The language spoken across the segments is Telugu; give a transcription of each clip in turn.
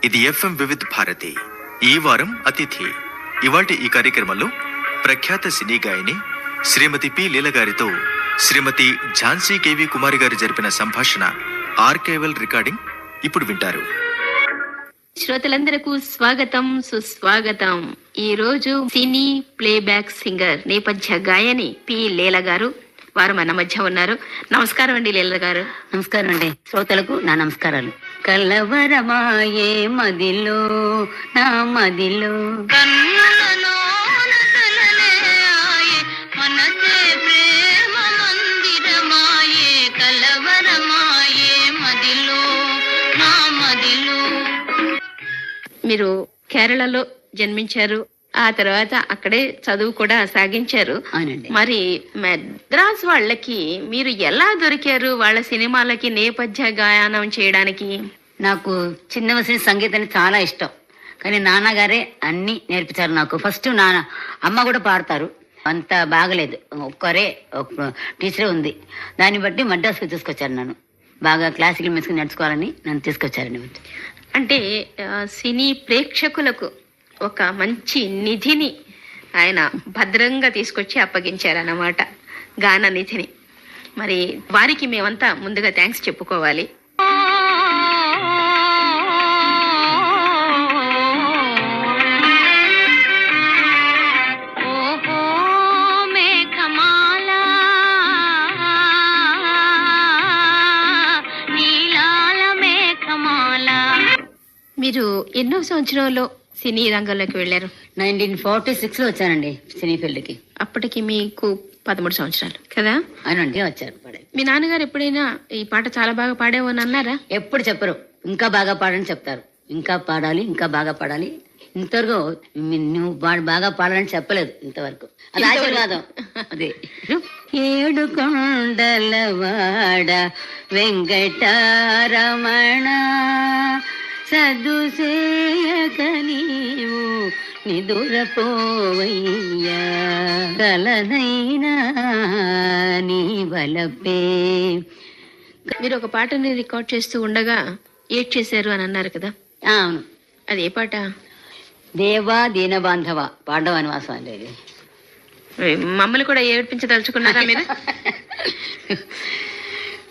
ఇది ఎఫ్ఎం వివిధ్ భారతి. ఈ వారం అతిథి. ఇవాటి ఈ కార్యక్రమంలో ప్రఖ్యాత సినీ గాయని శ్రీమతి పి లీల గారితో శ్రీమతి ఝాన్సీ కేవి కుమారి గారు జరిపిన సంభాషణ ఆర్కైవల్ రికార్డింగ్ ఇప్పుడు వింటారు. శ్రోతలందరకు స్వాగతం, సుస్వాగతం. ఈ రోజు సినీ ప్లేబ్యాక్ సింగర్, నేపథ్య గాయని పి లీల గారు వారు మన మధ్య ఉన్నారు. నమస్కారం అండి లీల గారు. నమస్కారం అండి. శ్రోతలకు నా నమస్కారాలు. కలవరమాయే మదిలో నా మదిలో మీరు కేరళలో జన్మించారు, ఆ తర్వాత అక్కడే చదువు కూడా సాగించారు. మరి మద్రాస్ వాళ్ళకి మీరు ఎలా దొరికారు? వాళ్ళ సినిమాలకి నేపథ్య గాయనం చేయడానికి? నాకు చిన్న వయసు సంగీతం చాలా ఇష్టం, కానీ నాన్నగారే అన్ని నేర్పించారు నాకు. ఫస్ట్ నాన్న, అమ్మ కూడా పాడతారు, అంత బాగలేదు, ఒక్కరే ఒక టీచరే ఉంది. దాన్ని బట్టి మద్రాసుకు తీసుకొచ్చారు నన్ను. బాగా క్లాసికల్ మ్యూజిక్ నేర్చుకోవాలని నన్ను తీసుకొచ్చారండి. అంటే సినీ ప్రేక్షకులకు ఒక మంచి నిధిని ఆయన భద్రంగా తీసుకొచ్చి అప్పగించారన్నమాట, గాన నిధిని. మరి వారికి మేమంతా ముందుగా థ్యాంక్స్ చెప్పుకోవాలి. మీరు ఎన్నో సంవత్సరంలో సినీ రంగంలోకి వెళ్ళారు? 1946లో వచ్చానండి సినీ ఫీల్డ్కి. అప్పటికి మీకు 13 సంవత్సరాలు కదా? అవునండి, వచ్చారు. మీ నాన్నగారు ఎప్పుడైనా ఈ పాట చాలా బాగా పాడావు అని అన్నారా? ఎప్పుడు చెప్పరు, ఇంకా బాగా పాడని చెప్తారు. ఇంకా పాడాలి, ఇంకా బాగా పాడాలి. ఇంతవరకు నువ్వు బాగా పాడాలని చెప్పలేదు ఇంతవరకు. అది ఆశీర్వాదం. అదే ఏడు కొండలవాడ వెంకటరమణ సదుసేయక నీవు నిదురపోవయ్యా కలనైనా నీ వలపే. మీరు ఒక పాటని రికార్డ్ చేస్తూ ఉండగా ఏడ్ చేశారు అని అన్నారు కదా? అవును. అది ఏ పాట? దేవా దీనబాంధవ పాండవ నివాసం అండి. మమ్మల్ని కూడా ఏడ్పించదలుచుకున్నారా మీరు?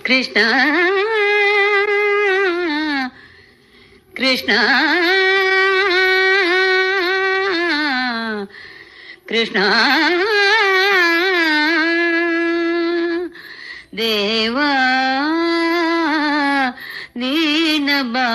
కృష్ణ కృష్ణ కృష్ణ